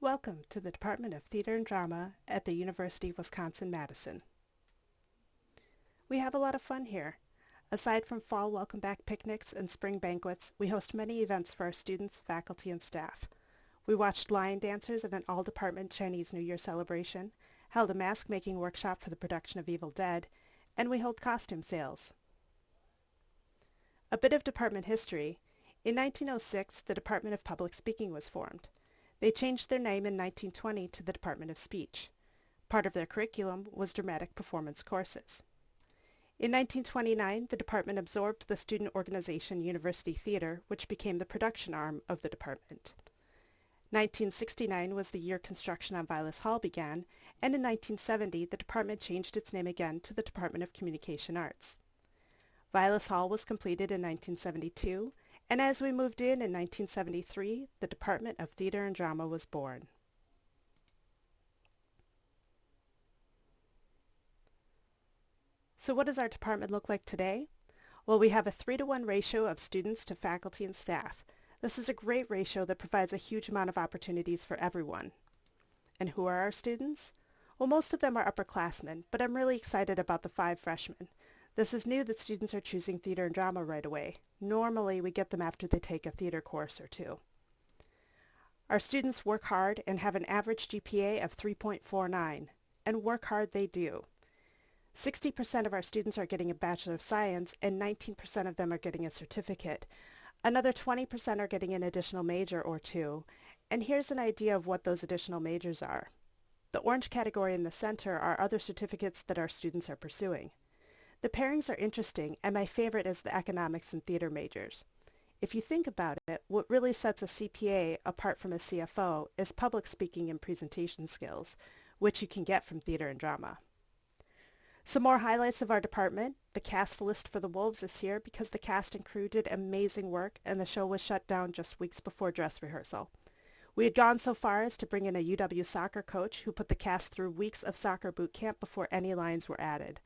Welcome to the Department of Theater and Drama at the University of Wisconsin-Madison. We have a lot of fun here. Aside from fall welcome back picnics and spring banquets, we host many events for our students, faculty, and staff. We watched lion dancers at an all-department Chinese New Year celebration, held a mask-making workshop for the production of Evil Dead, and we hold costume sales. A bit of department history. In 1906, the Department of Public Speaking was formed. They changed their name in 1920 to the Department of Speech. Part of their curriculum was dramatic performance courses. In 1929, the department absorbed the student organization University Theater, which became the production arm of the department. 1969 was the year construction on Vilas Hall began, and in 1970 the department changed its name again to the Department of Communication Arts. Vilas Hall was completed in 1972, and as we moved in 1973, the Department of Theater and Drama was born. So what does our department look like today? Well, we have a 3-to-1 ratio of students to faculty and staff. This is a great ratio that provides a huge amount of opportunities for everyone. And who are our students? Well, most of them are upperclassmen, but I'm really excited about the 5 freshmen. This is new that students are choosing theater and drama right away. Normally, we get them after they take a theater course or 2. Our students work hard and have an average GPA of 3.49, and work hard they do. 60% of our students are getting a Bachelor of Science, and 19% of them are getting a certificate. Another 20% are getting an additional major or 2, and here's an idea of what those additional majors are. The orange category in the center are other certificates that our students are pursuing. The pairings are interesting, and my favorite is the economics and theater majors. If you think about it, what really sets a CPA apart from a CFO is public speaking and presentation skills, which you can get from theater and drama. Some more highlights of our department. The cast list for The Wolves is here because the cast and crew did amazing work, and the show was shut down just weeks before dress rehearsal. We had gone so far as to bring in a UW soccer coach who put the cast through weeks of soccer boot camp before any lines were added.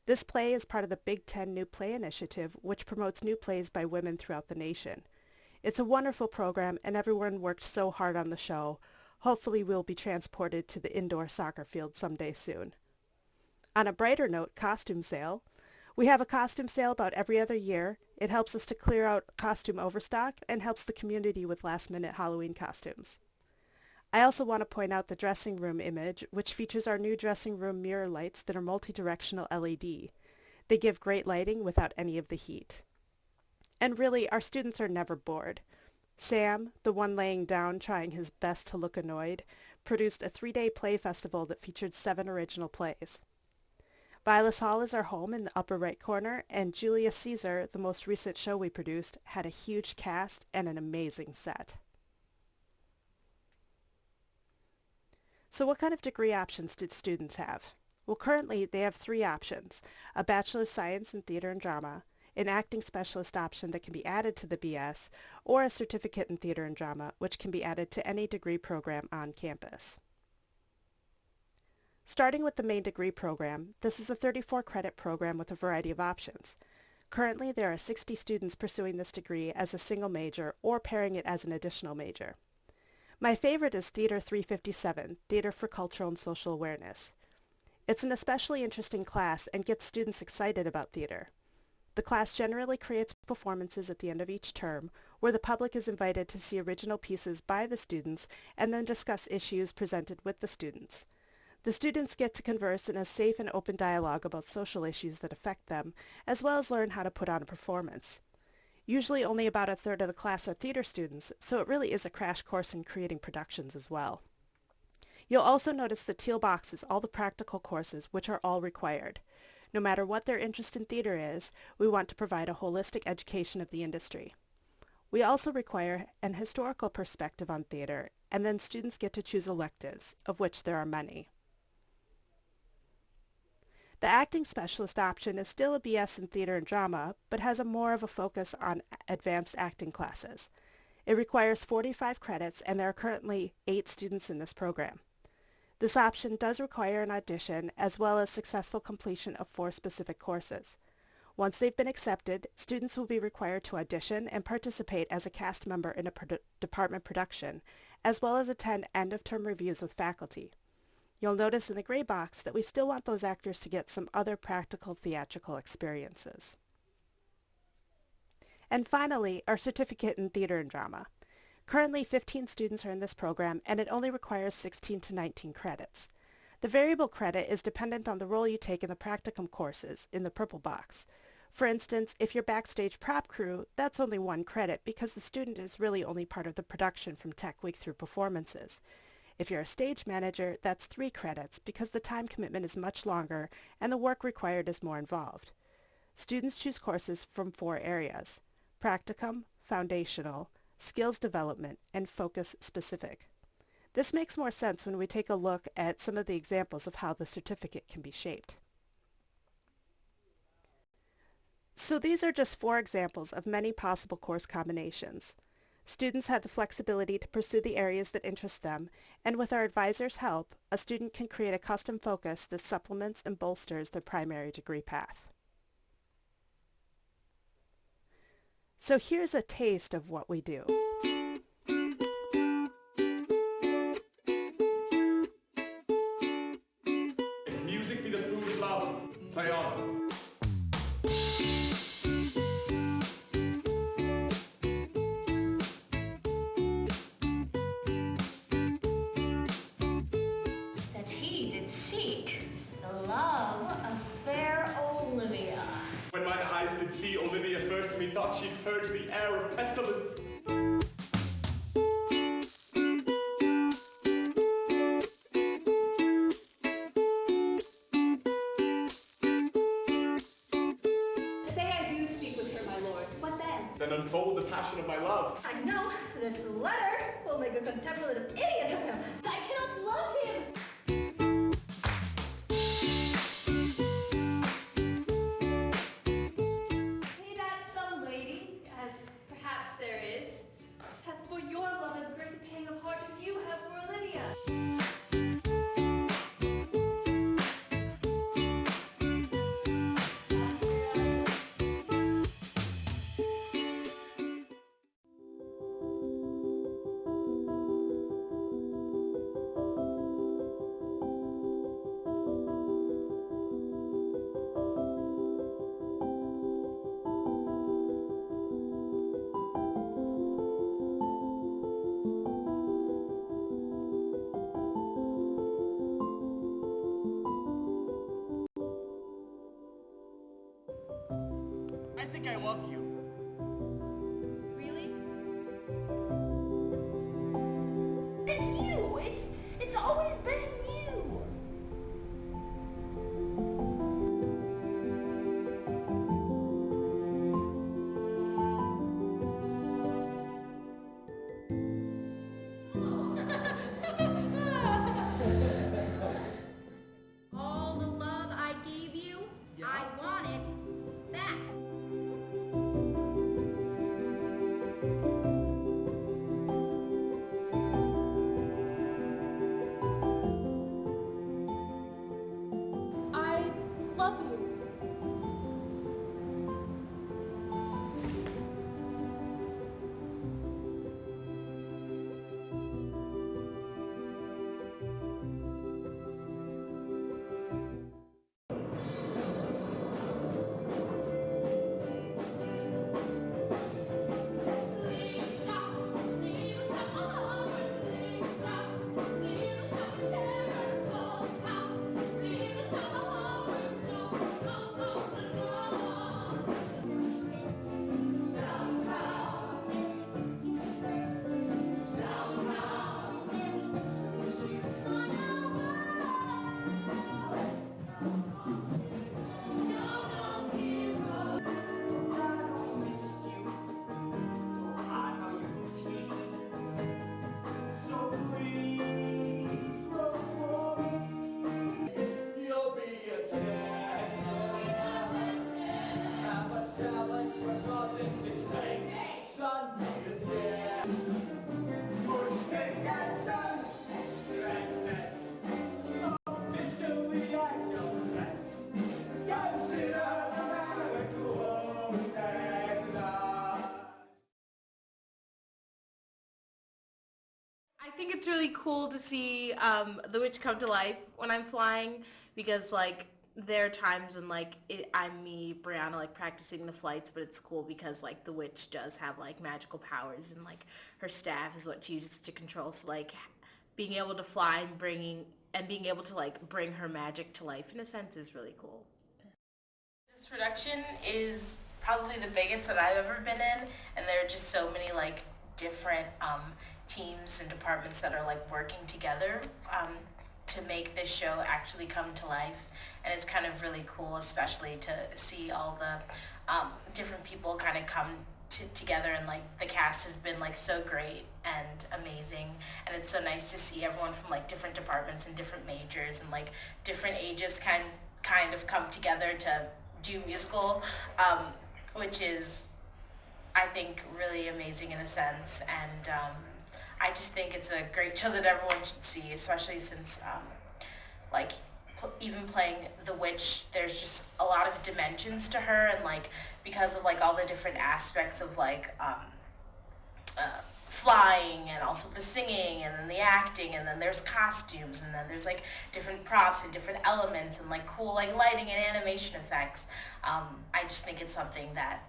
This play is part of the Big Ten New Play Initiative, which promotes new plays by women throughout the nation. It's a wonderful program, and everyone worked so hard on the show. Hopefully we'll be transported to the indoor soccer field someday soon. On a brighter note, costume sale. We have a costume sale about every other year. It helps us to clear out costume overstock and helps the community with last-minute Halloween costumes. I also want to point out the dressing room image, which features our new dressing room mirror lights that are multi-directional LED. They give great lighting without any of the heat. And really, our students are never bored. Sam, the one laying down trying his best to look annoyed, produced a 3-day play festival that featured 7 original plays. Vilas Hall is our home in the upper right corner, and Julius Caesar, the most recent show we produced, had a huge cast and an amazing set. So what kind of degree options did students have? Well, currently they have 3 options: a Bachelor of Science in Theater and Drama, an acting specialist option that can be added to the BS, or a certificate in Theater and Drama, which can be added to any degree program on campus. Starting with the main degree program, this is a 34-credit program with a variety of options. Currently, there are 60 students pursuing this degree as a single major or pairing it as an additional major. My favorite is Theater 357, Theater for Cultural and Social Awareness. It's an especially interesting class and gets students excited about theater. The class generally creates performances at the end of each term, where the public is invited to see original pieces by the students and then discuss issues presented with the students. The students get to converse in a safe and open dialogue about social issues that affect them, as well as learn how to put on a performance. Usually only about a third of the class are theater students, so it really is a crash course in creating productions as well. You'll also notice the teal boxes, all the practical courses, which are all required. No matter what their interest in theater is, we want to provide a holistic education of the industry. We also require an historical perspective on theater, and then students get to choose electives, of which there are many. The acting specialist option is still a BS in theater and drama, but has more of a focus on advanced acting classes. It requires 45 credits, and there are currently 8 students in this program. This option does require an audition, as well as successful completion of 4 specific courses. Once they've been accepted, students will be required to audition and participate as a cast member in a department production, as well as attend end-of-term reviews with faculty. You'll notice in the gray box that we still want those actors to get some other practical theatrical experiences. And finally, our certificate in theater and drama. Currently, 15 students are in this program, and it only requires 16 to 19 credits. The variable credit is dependent on the role you take in the practicum courses, in the purple box. For instance, if you're backstage prop crew, that's only 1 credit because the student is really only part of the production from tech week through performances. If you're a stage manager, that's 3 credits because the time commitment is much longer and the work required is more involved. Students choose courses from 4 areas: practicum, foundational, skills development, and focus specific. This makes more sense when we take a look at some of the examples of how the certificate can be shaped. So these are just 4 examples of many possible course combinations. Students have the flexibility to pursue the areas that interest them, and with our advisor's help, a student can create a custom focus that supplements and bolsters their primary degree path. So here's a taste of what we do. If music be the food of love, play on. That he did seek the love of fair Olivia. When mine eyes did see Olivia first, methought she'd purge the air of pestilence. Say I do speak with her, my lord. What then? Then unfold the passion of my love. I know this letter will make a contemplative idiot of him. I cannot love him. Say that some lady, as perhaps there is, hath for your love as great a pang of heart as you have for Olivia. I think it's really cool to see the witch come to life when I'm flying because like there are times when like I'm me, Brianna, like practicing the flights, but it's cool because like the witch does have like magical powers and like her staff is what she uses to control. So like being able to fly and being able to like bring her magic to life in a sense is really cool. This production is probably the biggest that I've ever been in, and there are just so many like different teams and departments that are like working together to make this show actually come to life. And it's kind of really cool, especially to see all the different people kind of come together, and like the cast has been like so great and amazing, and it's so nice to see everyone from like different departments and different majors and like different ages kind of come together to do musical, which is I think really amazing in a sense, and I just think it's a great show that everyone should see, especially since like even playing the witch, there's just a lot of dimensions to her, and like because of like all the different aspects of like flying and also the singing and then the acting, and then there's costumes, and then there's like different props and different elements and like cool like lighting and animation effects. I just think it's something that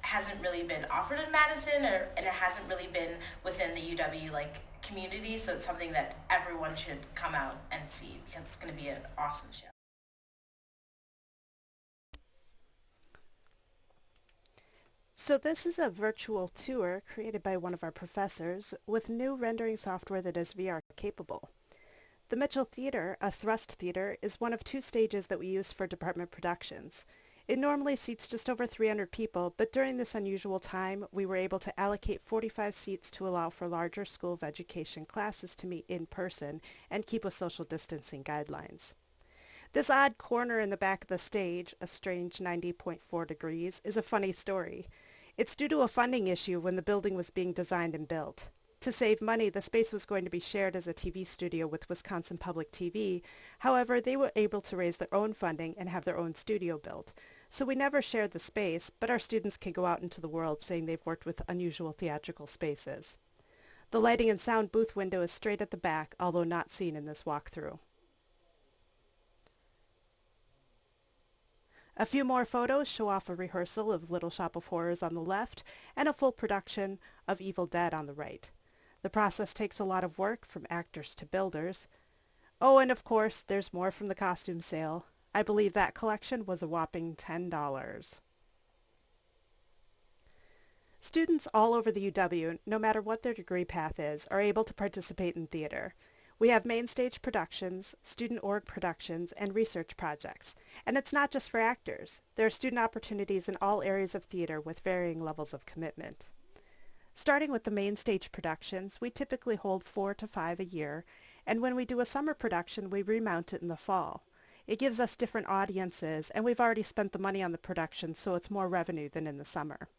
hasn't really been offered in Madison, and it hasn't really been within the UW like community, so it's something that everyone should come out and see because it's going to be an awesome show. So this is a virtual tour created by one of our professors with new rendering software that is VR capable. The Mitchell Theater, a thrust theater, is one of 2 stages that we use for department productions. It normally seats just over 300 people, but during this unusual time, we were able to allocate 45 seats to allow for larger School of Education classes to meet in person and keep with social distancing guidelines. This odd corner in the back of the stage, a strange 90.4 degrees, is a funny story. It's due to a funding issue when the building was being designed and built. To save money, the space was going to be shared as a TV studio with Wisconsin Public TV. However, they were able to raise their own funding and have their own studio built. So we never shared the space, but our students can go out into the world saying they've worked with unusual theatrical spaces. The lighting and sound booth window is straight at the back, although not seen in this walkthrough. A few more photos show off a rehearsal of Little Shop of Horrors on the left and a full production of Evil Dead on the right. The process takes a lot of work from actors to builders. Oh, and of course, there's more from the costume sale. I believe that collection was a whopping $10. Students all over the UW, no matter what their degree path is, are able to participate in theater. We have main stage productions, student org productions, and research projects. And it's not just for actors. There are student opportunities in all areas of theater with varying levels of commitment. Starting with the main stage productions, we typically hold 4 to 5 a year, and when we do a summer production, we remount it in the fall. It gives us different audiences, and we've already spent the money on the production, so it's more revenue than in the summer.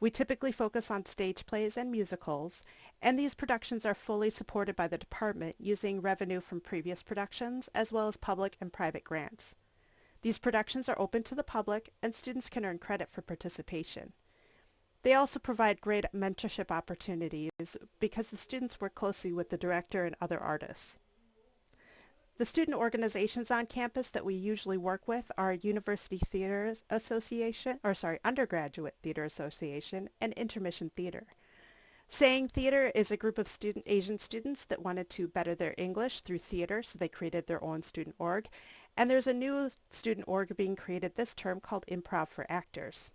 We typically focus on stage plays and musicals, and these productions are fully supported by the department using revenue from previous productions, as well as public and private grants. These productions are open to the public, and students can earn credit for participation. They also provide great mentorship opportunities because the students work closely with the director and other artists. The student organizations on campus that we usually work with are University Theater Association, Undergraduate Theater Association, and Intermission Theater. Saying Theater is a group of Asian students that wanted to better their English through theater, so they created their own student org. And there's a new student org being created this term called Improv for Actors.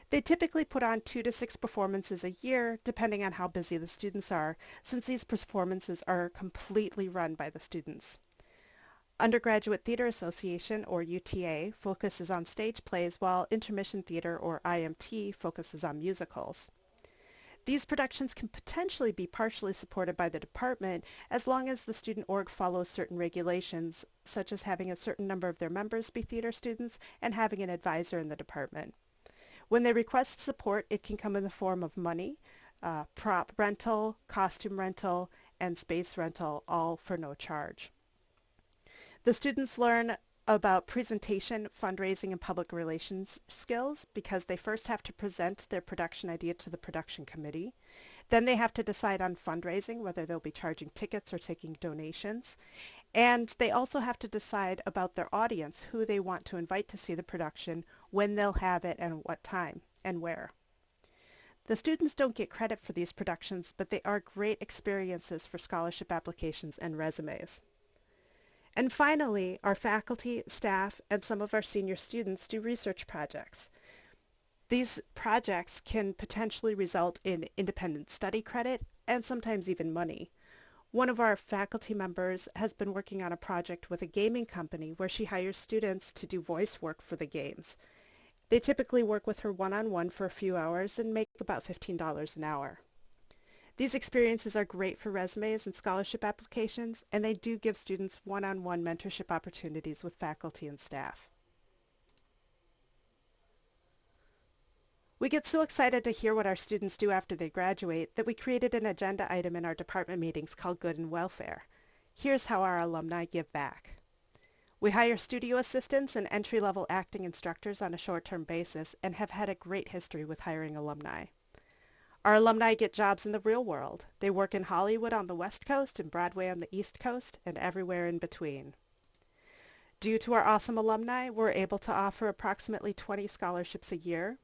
They typically put on 2 to 6 performances a year, depending on how busy the students are, since these performances are completely run by the students. Undergraduate Theater Association, or UTA, focuses on stage plays, while Intermission Theater, or IMT, focuses on musicals. These productions can potentially be partially supported by the department as long as the student org follows certain regulations, such as having a certain number of their members be theater students and having an advisor in the department. When they request support, it can come in the form of money, prop rental, costume rental, and space rental, all for no charge. The students learn about presentation, fundraising, and public relations skills because they first have to present their production idea to the production committee. Then they have to decide on fundraising, whether they'll be charging tickets or taking donations. And they also have to decide about their audience, who they want to invite to see the production, when they'll have it, and what time and where. The students don't get credit for these productions, but they are great experiences for scholarship applications and resumes. And finally, our faculty, staff, and some of our senior students do research projects. These projects can potentially result in independent study credit and sometimes even money. One of our faculty members has been working on a project with a gaming company where she hires students to do voice work for the games. They typically work with her one-on-one for a few hours and make about $15 an hour. These experiences are great for resumes and scholarship applications, and they do give students one-on-one mentorship opportunities with faculty and staff. We get so excited to hear what our students do after they graduate that we created an agenda item in our department meetings called Good and Welfare. Here's how our alumni give back. We hire studio assistants and entry-level acting instructors on a short-term basis and have had a great history with hiring alumni. Our alumni get jobs in the real world. They work in Hollywood on the West Coast and Broadway on the East Coast and everywhere in between. Due to our awesome alumni, we're able to offer approximately 20 scholarships a year.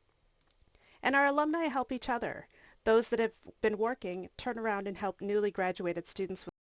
And our alumni help each other. Those that have been working turn around and help newly graduated students with